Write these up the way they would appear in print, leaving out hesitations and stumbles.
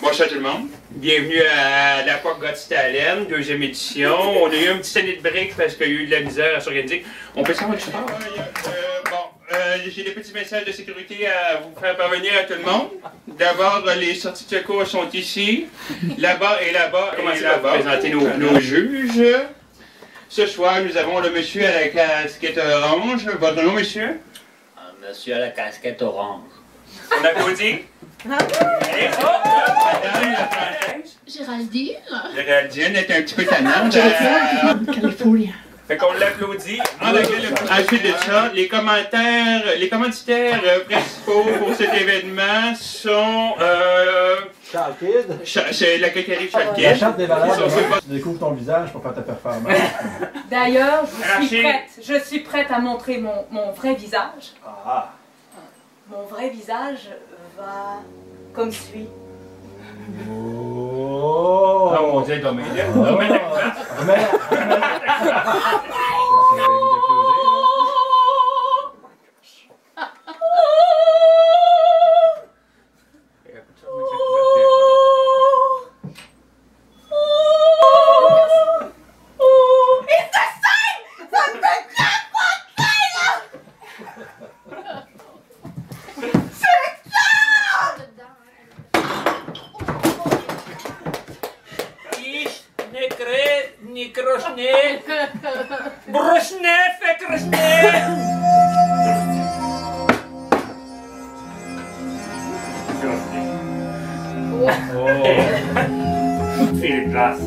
Bonsoir tout le monde. Bienvenue à l'Aqua Got Talent, deuxième édition. On a eu un petit année de break parce qu'il y a eu de la misère à s'organiser. On peut savoir du sport? J'ai des petits messages de sécurité à vous faire parvenir à tout le monde. D'abord, les sorties de secours sont ici, là-bas et là-bas. Commencez par présenter nos juges. Ce soir, nous avons le monsieur à la casquette orange. Votre nom, monsieur? Monsieur à la casquette orange. On applaudit. Et madame la française. Géraldine. Géraldine est un petit peu tannante. California. Fait qu'on l'applaudit. Ensuite de ça, les commanditaires principaux pour cet événement sont... Charles Kidd. C'est la coquillerie Charles Kidd. La charte des valeurs. Tu découvres ton visage pour faire ta performance. D'ailleurs, je suis prête à montrer mon vrai visage. Ah. Mon vrai visage va comme suit. Oh! Ah, on dit domaine. Philippe Glass.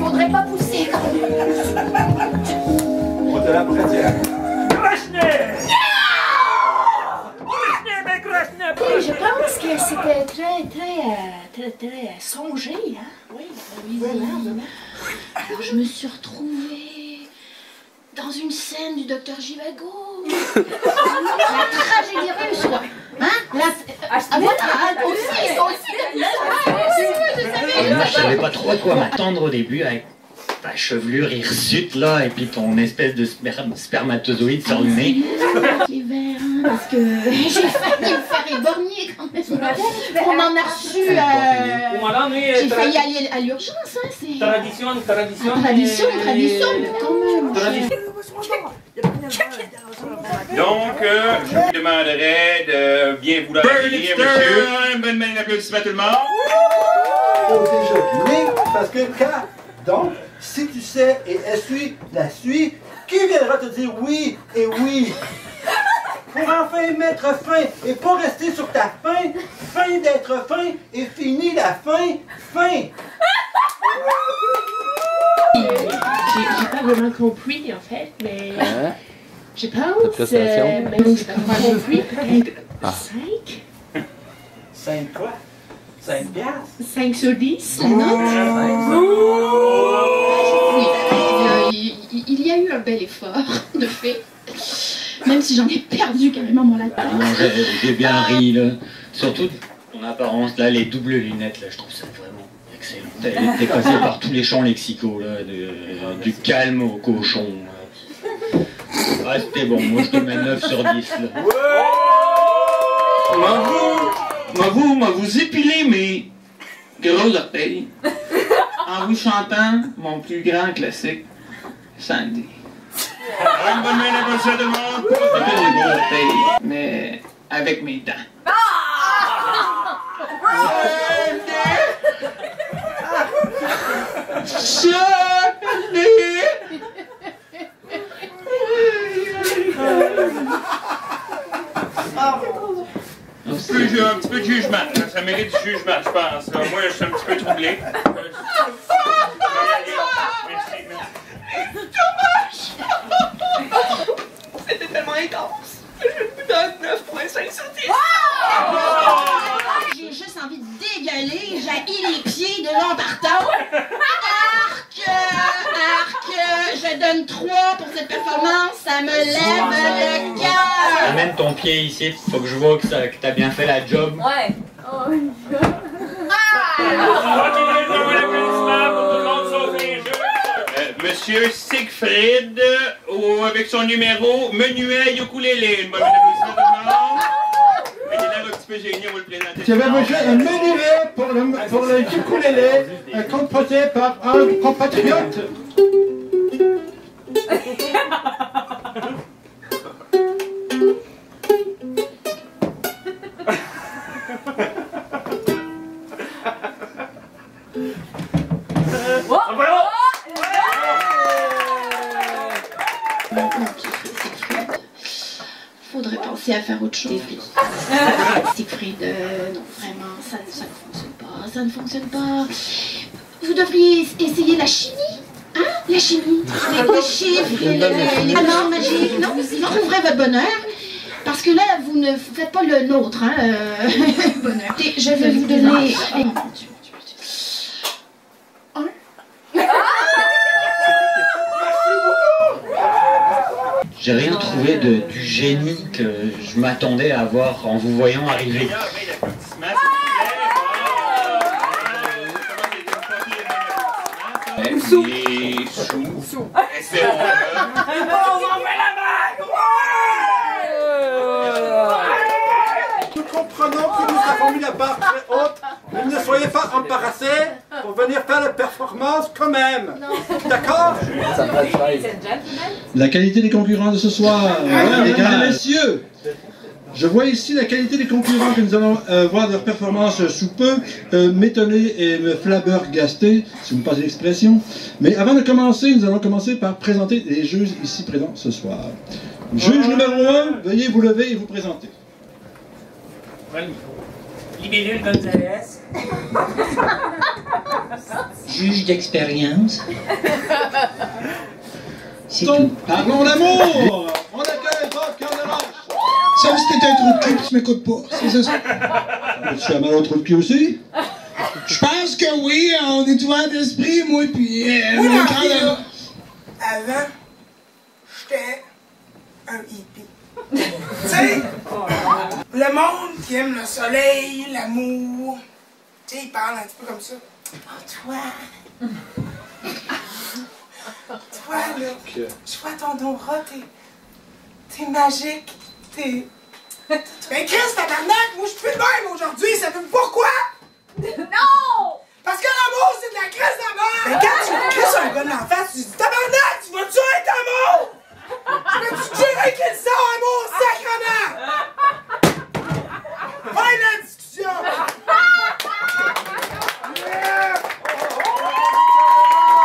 Faudrait pas pousser quand même. On te l'apprend. Je pense que c'était très songé, hein? Oui, vraiment. Alors, je me suis retrouvée dans une scène du Docteur Givago. La tragédie russe, quoi. Hein? Moi, je savais pas trop à quoi m'attendre au début avec ta chevelure hirsute là et puis ton espèce de spermatozoïde sur le nez. Les verres, hein, parce que j'ai failli me faire éborgner quand même. On en a reçu. J'ai failli aller à l'urgence, hein. C'est Tradition, mais quand même. Donc, je vous demanderais de bien vouloir accueillir monsieur. Un bon applaudissement à tout le monde. Oh, déjà, mais parce que donc, si tu sais et essuies la suie, qui viendra te dire oui et oui? Pour enfin mettre fin et pas rester sur ta fin, fin d'être fin et fini la fin. J'ai pas vraiment compris en fait, mais je pense, même j'ai pas vraiment compris, peut-être 5? 5 quoi? 5 piastres? 5 sur 10, la Oui, il y a eu un bel effort, de fait. Même si j'en ai perdu carrément mon latin. J'ai bien ri là. Surtout ton apparence là, les doubles lunettes là, je trouve ça vraiment excellent. T'es passé par tous les champs lexicaux là, du calme au cochon. Ah, c'était bon, moi je te mets 9 sur 10 là. Vous épilez mes gros orteils en vous chantant mon plus grand classique, Sandy. Une bonne main d'applaudissement à tout le monde. Pas des gros orteils, mais avec mes dents. Un petit peu de jugement, ça mérite du jugement, je pense. Moi, je suis un petit peu troublé. C'était tellement intense. Je vous donne 9,5 sur 10. J'ai juste envie de dégueuler, j'haïs les pieds de l'en partant. Arc, je donne 3 pour cette performance. Ça me lève le cœur. Amène ton pied ici, faut que je vois que t'as bien fait la job. Ouais. Oh, Monsieur Siegfried, avec son numéro Menuet Ukulélé. Une bonne applaudissement tout le monde. Il a l'air un petit peu gêné, on va le présenter. J'avais besoin d'un menuet pour le ukulélé composé par un compatriote. Faudrait penser à faire autre chose. Siegfried, non, vraiment, ça ne fonctionne pas, ça ne fonctionne pas. Vous devriez essayer la chimie, hein, la chimie, les chiffres, les valeurs magiques, non, vous trouverez votre bonheur. Parce que là, vous ne faites pas le nôtre, hein, bonheur. Et je vais vous donner... J'ai rien trouvé du génie que je m'attendais à voir en vous voyant arriver. Nous comprenons que nous avons mis la barre très haute, mais ne soyez pas embarrassés pour venir faire la performance quand même. D'accord? La qualité des concurrents de ce soir, mesdames et messieurs. Je vois ici la qualité des concurrents que nous allons voir leur performance sous peu m'étonner et me flabbergaster, si vous me passez l'expression. Mais avant de commencer, nous allons commencer par présenter les juges ici présents ce soir. Juge numéro 1, veuillez vous lever et vous présenter. Libellule Gonzalez. Juge d'expérience. C'est tout. Parlons d'amour! On accueille Bob Cardenas! Sauf si t'es un trou de cul, tu m'écoutes pas. C'est ça. Tu as mal au trou de cul aussi? Je pense que oui, on est ouvert d'esprit, moi, puis Oui, mon mais cœur là. avant, j'étais un hippie. Tu sais, le monde qui aime le soleil, l'amour, tu sais, il parle un petit peu comme ça. Oh, toi, là, je vois ton aura, t'es magique, t'es... Ben Chris, tabarnak, moi je suis plus de même aujourd'hui, ça fait pourquoi? Non! Parce que l'amour, c'est de la crise d'amour! Ben quand tu crisses un gars dans la face, tu dis tabarnak, tu vas tuer avec amour! Tu vas-tu tuer avec le sang, amour, sacrement! Fin de la discussion!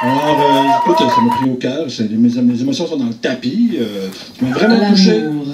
Alors, écoute, ça m'a pris au cœur, mes émotions sont dans le tapis, tu m'as vraiment touché. L'amour.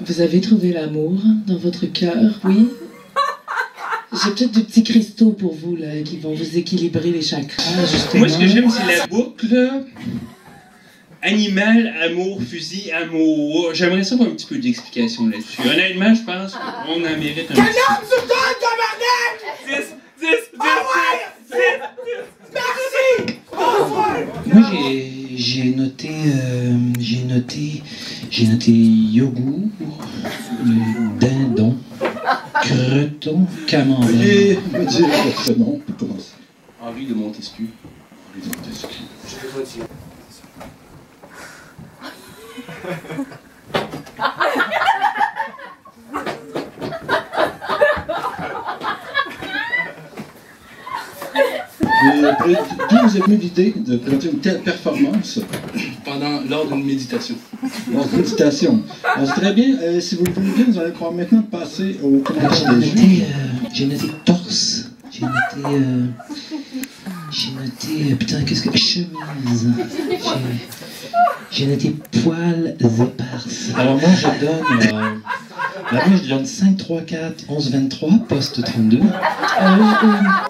Vous avez trouvé l'amour dans votre cœur, oui? J'ai peut-être des petits cristaux pour vous, là, qui vont vous équilibrer les chakras, justement. Moi, ce que j'aime, c'est la boucle. Animal, amour, fusil, amour. J'aimerais savoir un petit peu d'explication là-dessus. Honnêtement, je pense qu'on en mérite un petit peu. Quel nom tu me donnes, tabarnak? 10! Ah ouais! 10! Merci! Bonsoir! Moi, j'ai noté yogourt, dindon, creton, camembert. Et me dire votre nom, on peut commencer. Henri de Montesquieu. Henri de Montesquieu. Je vais pas dire. D'où vous est venue l'idée de présenter une telle performance? Lors d'une méditation. Lors d'une méditation. Alors, c'est très bien. Si vous le voulez bien, nous allons pouvoir maintenant passer au commentaire des juges. J'ai noté torse. J'ai noté, putain, qu'est-ce que... chemise. J'ai noté poils éparses. Alors moi, je donne 5, 3, 4, 11, 23, poste 32.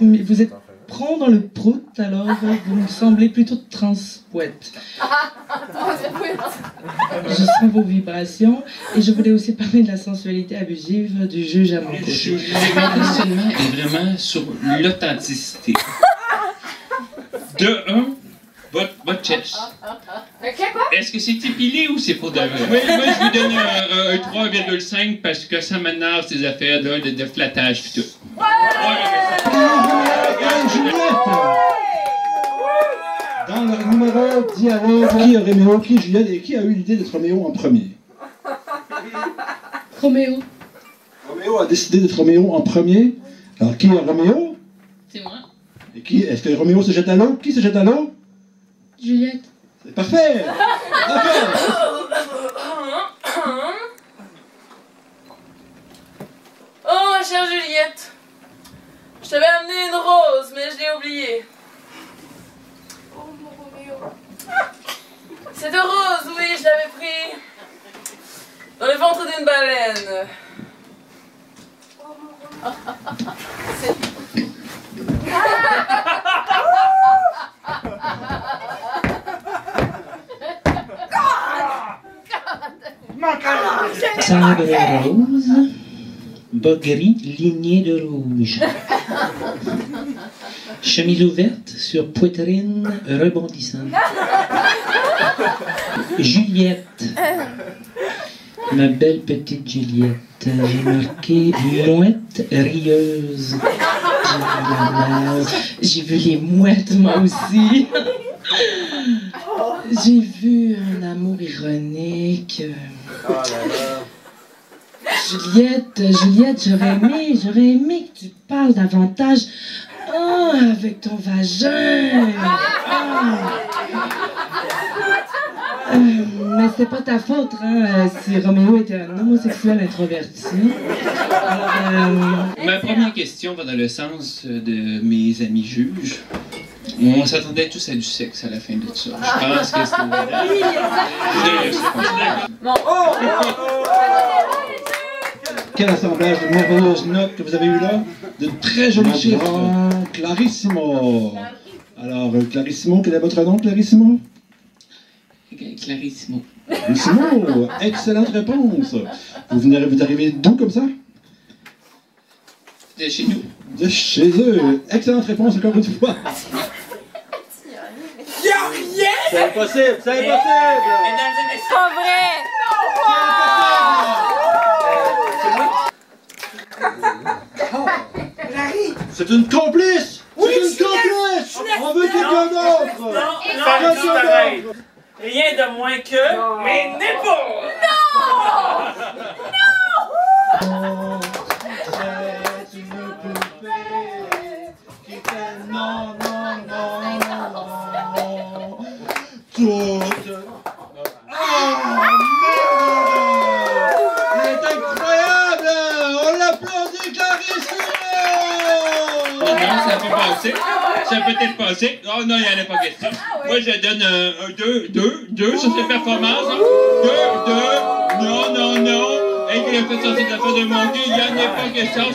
Vous êtes prompt dans le prout, alors vous me semblez plutôt transpoète. Je sens vos vibrations et je voulais aussi parler de la sensualité abusive du juge à mon côté. Mon questionnement est vraiment sur l'authenticité. De un, Votre chest. Quoi? Est-ce que c'est épilé ou c'est pour de vrai? Moi, je vous donne un 3,5 parce que ça m'énerve ces affaires là, de flattage pis tout. Dans leur numéro dialogue, qui a Roméo, qui Juliette et qui a eu l'idée d'être Roméo en premier? Roméo. Roméo a décidé d'être Roméo en premier. Alors qui est Roméo? C'est moi. Et qui est-ce que Roméo se jette à l'eau? Qui se jette à l'eau? Juliette. C'est parfait! D'accord! Oh, ma chère Juliette, je t'avais amené une rose, mais je l'ai oubliée. Oh, mon Roméo. Cette rose, oui, je l'avais pris dans le ventre d'une baleine. Oh, mon Roméo. Sabre rose, bas gris ligné de rouge. Chemise ouverte sur poitrine rebondissante. Juliette. Ma belle petite Juliette. J'ai marqué mouette rieuse. J'ai vu les mouettes moi aussi. J'ai vu un amour ironique. Oh là là. Juliette, j'aurais aimé que tu parles davantage avec ton vagin. Mais c'est pas ta faute, hein, si Roméo était un homosexuel introverti. Ma première question va dans le sens de mes amis juges. On s'attendait tous à du sexe à la fin de ça. Je pense que c'est Quel assemblage de merveilleuses notes que vous avez eu là. De très jolis chiffres. Clarissimo. Alors, Clarissimo, quel est votre nom, Clarissimo? Clarissimo. Clarissimo, excellente réponse. Vous arrivez d'où comme ça? De chez nous. De chez eux. Excellente réponse encore une fois. Y'a rien! C'est impossible, c'est impossible! C'est pas vrai! Larry! C'est une complice! Oui, C'est une complice! On veut quelqu'un d'autre! Non! Rien de moins que... Mais n'est pas! Non! C'est une poupée qui fait non, non, non, non. Toute... Ah, merde! Elle est incroyable! On l'applaudit, Clarissimo! Non, ça peut passer. Ça peut être passé. Oh non, il n'y en a pas question. Moi, je donne un 2 sur cette performance. 2. Non, non, non. Et il a fait sortir de la fin de monter. Il n'y en a pas question.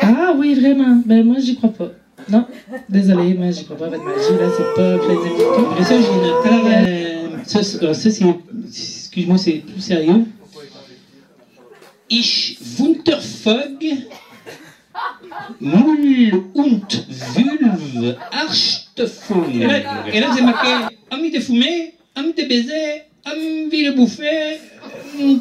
Ah oui, vraiment. Ben moi, j'y crois pas. Non, désolé, moi, j'y crois pas à votre magie. Là, c'est pas crédible. Après ça, j'ai noté... ça, c'est... Excuse-moi, c'est plus sérieux. Ich Wunderfog... Moule und vulve archtefon. Et là, c'est marqué ami de fumée, ami de baiser, ami de bouffer,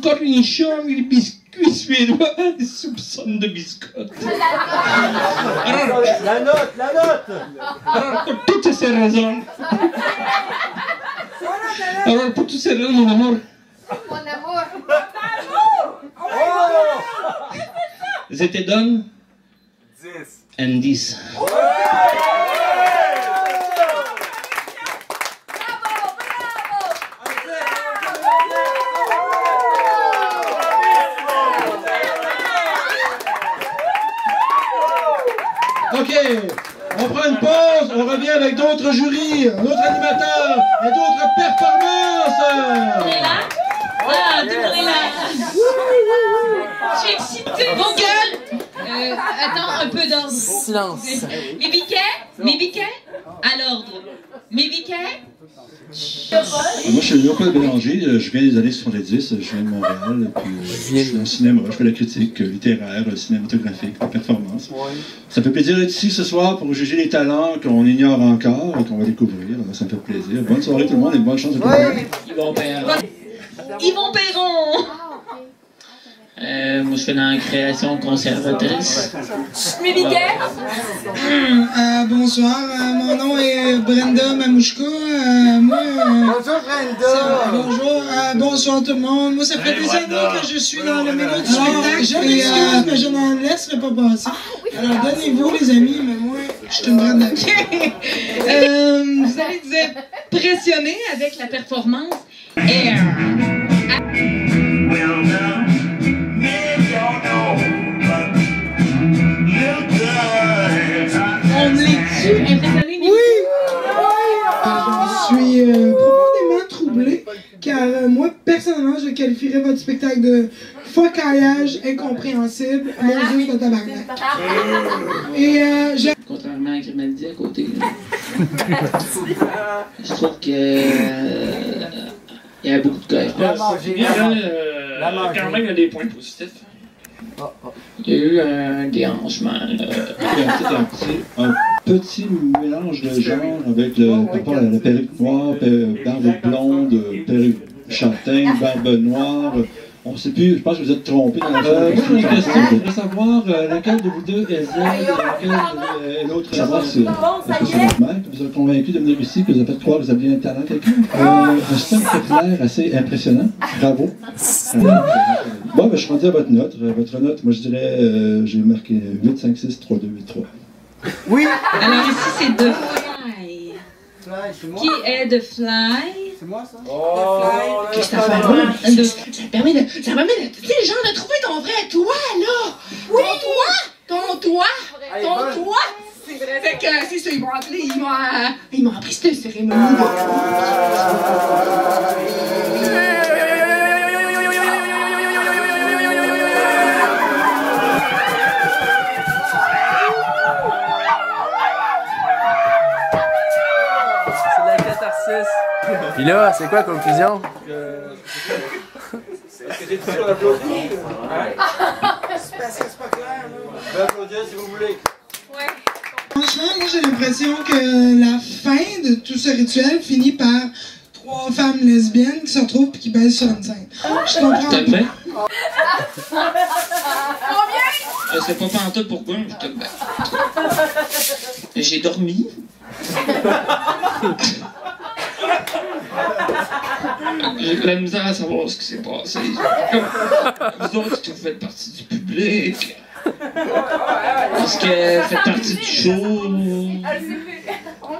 cornichon, les biscuits suédois, des soupçons de biscottes. Alors, La note! alors, pour toutes ces raisons. Alors, pour toutes ces raisons, mon amour. Mon amour. Je te donne 10. Ok, on prend une pause, on revient avec d'autres jurys, un autre animateur et d'autres performances. Ah, démarrez là. Je suis excitée. Vos gueules. Attends, un peu d'ordre. Silence. Mes biquets à l'ordre. Mes biquets Moi, je suis Léopold Bélanger, je viens des années 70, je viens de Montréal, puis je suis en cinéma, je fais la critique littéraire, cinématographique, la performance. Ça me fait plaisir d'être ici ce soir pour juger les talents qu'on ignore encore et qu'on va découvrir, alors ça me fait plaisir. Bonne soirée tout le monde et bonne chance de découvrir. Yvon Perron! Moi, je fais dans la création conservatrice. Bonsoir, mon nom est Brenda Mamouchka. Bonjour Brenda! Bonjour, bonsoir tout le monde. Moi, ça fait des années que je suis dans le milieu du spectacle. Je m'excuse, mais je n'en laisserai pas passer. Alors, donnez-vous les amis, mais moi, je suis une Brenda. Vous allez vous impressionner avec la performance Air. On est-tu impressionné? Oui! Je suis profondément troublé, car moi, personnellement, je qualifierais votre spectacle de focaillage incompréhensible, mon Dieu de tabarnak. Et Contrairement à Grimaldi à côté, je trouve que il y a beaucoup de cohérence. Quand même, il y a des points positifs. Il y a eu un déhanchement. Un petit mélange de genre avec la perruque noire, barbe blonde, perruque châtain, barbe noire. On ne sait plus, je pense que vous êtes trompé dans la question. Je voudrais savoir laquelle de vous deux est Z et laquelle est l'autre. Savoir si c'est votre mère qui vous a convaincu de venir ici, que vous a fait croire que vous aviez un talent quelqu'un. Un système capillaire assez impressionnant. Bravo. Bon, ben, je suis rendu à votre note. Votre note, moi je dirais, j'ai marqué 8, 5, 6, 3, 2, 8, 3. Oui! Alors ici, c'est The Fly. Qui est The Fly? C'est moi, ça? Qu'est-ce que ça fait? Ça permet de... Tu sais, genre, de trouver ton vrai toi, là! Oui! Ton toi! Fait que, c'est ça, ils m'ont appelé, ils m'ont appris cette cérémonie. Puis là, c'est quoi la conclusion? C'est parce que c'est pas clair, là. Je vais applaudir si vous voulez. Franchement, moi j'ai l'impression que la fin de tout ce rituel finit par 3 femmes lesbiennes qui se retrouvent et qui baissent sur une scène. Je comprends pas. Je sais pas pantoute pourquoi, mais je te bats. J'ai dormi. J'ai de la misère à savoir ce qui s'est passé. Vous autres, vous faites partie du public. Parce que faites partie du show.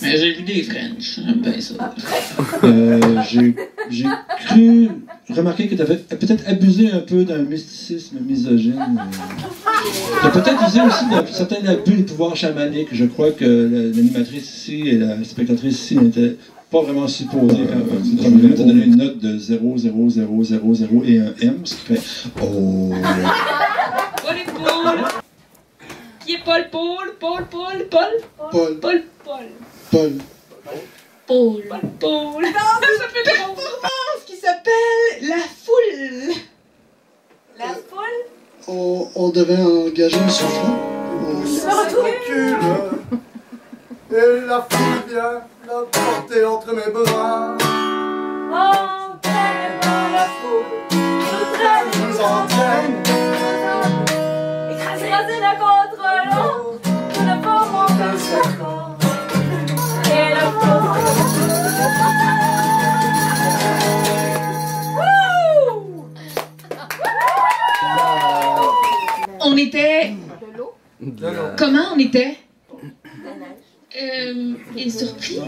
Mais j'ai vu des French, j'aime bien ça. J'ai cru remarquer que tu avais peut-être abusé un peu d'un mysticisme misogyne. Tu as peut-être usé aussi d'un certain abus de pouvoir chamanique. Je crois que l'animatrice ici et la spectatrice ici n'étaient pas vraiment supposées. Tu as donné une note de 0, 0, 0, 0, 0 et un M, ce qui fait oh. Qui est Paul? Paul. Ça fait une performance qui s'appelle La Foule. La foule? On devait engager un soufflant. Et la foule vient la porter entre mes bras. Entraîne la foule, nous entraîne. Écraser la contre l'eau, nous ne formons qu'un seul corps. Et la On était... Comment on était? Et surpris.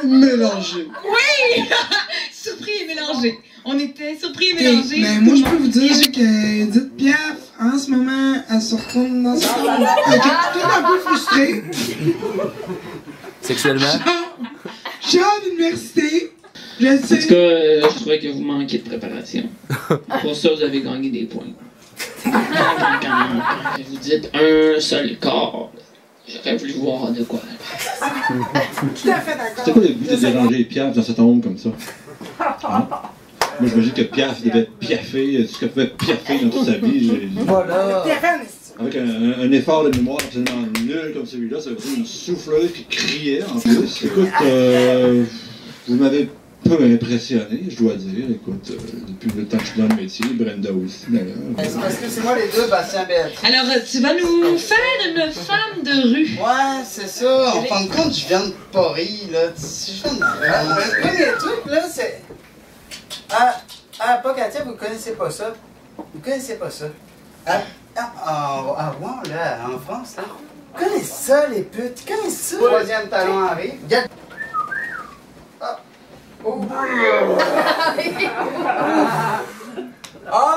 Mélangé. Oui! Surpris et mélangé. On était surpris et mélangés. Mais moi, je peux vous dire que Edith Piaf, en ce moment, elle se retourne dans sa chambre. Elle est tout un peu frustrée. Sexuellement? Genre d'université. Je En tout sais. cas, je trouvais que vous manquiez de préparation. Pour ça, vous avez gagné des points. Quand vous dites un seul corps, J'aurais voulu voir de quoi. Tout à fait d'accord. C'était quoi le but de déranger Piaf dans cette ombre comme ça? Hein? Moi, j'imagine que Piaf devait piaffer tout ce qu'elle pouvait piaffer dans toute sa vie. Voilà. Avec un effort de mémoire absolument nul comme celui-là, ça veut dire une souffleuse qui criait en plus. Écoute, vous m'avez peu impressionné, je dois dire. Écoute, depuis le temps que je suis dans le métier, Brenda aussi d'ailleurs. C'est parce que c'est moi les deux, Bastien Béatrice. Alors, tu vas nous faire une femme de rue. Ouais, c'est ça. En fin de compte, je viens de Paris, là. Je viens de... Le premier truc, là, c'est... pas Katia, vous connaissez pas ça. Vous connaissez pas ça. Rouen, là, en France, là. Vous connaissez ça, les putes. Vous connaissez ça. Troisième talon arrive. Oh,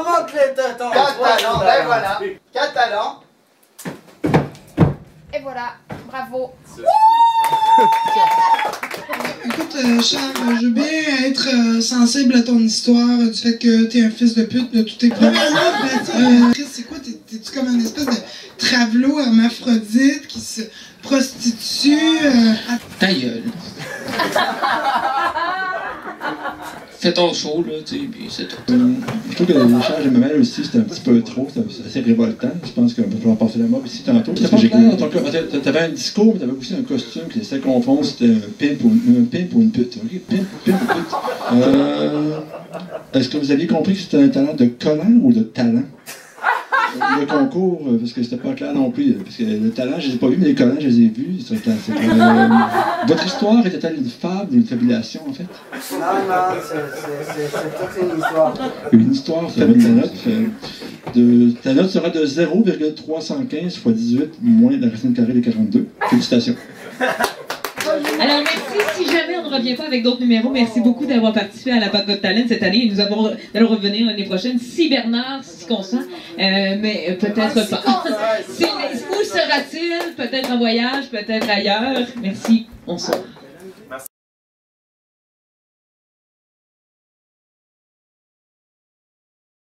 monte les tétons. 4 talons, ben voilà. 4 talons. Et voilà, bravo. Écoute, Charles, je veux bien être sensible à ton histoire du fait que t'es un fils de pute de tous tes premiers. Chris, c'est quoi? T'es-tu comme un espèce de travelo hermaphrodite qui se prostitue Ta gueule. Fais ton show, là, tu sais, puis c'est tout. Je trouve que l'échange de mamelles aussi, c'était un petit peu trop, c'était assez révoltant. Je pense qu'on va falloir passer la mob ici tantôt. T'avais un discours, mais t'avais aussi un costume qui laissait confondre c'était un pimp ou une pute. Okay? Pimp ou pute. Est-ce que vous aviez compris que c'était un talent de collant ou de talent? Le concours, parce que c'était pas clair non plus, parce que le talent, je les ai pas vus, mais les collants, je les ai vus. Votre histoire était-elle une fable ou une fabulation, en fait? Non, c'est toute une histoire. Une histoire, ça va être ta note. Ta note sera de 0,315 x 18 moins la racine carrée de 42. Félicitations. Alors, merci. Si jamais on ne revient pas avec d'autres numéros, merci beaucoup d'avoir participé à la Pac Got Talent cette année. Nous allons revenir l'année prochaine, si Bernard s'y consent, mais peut-être pas. Où sera-t-il? Peut-être en voyage, peut-être ailleurs. Merci. On sort.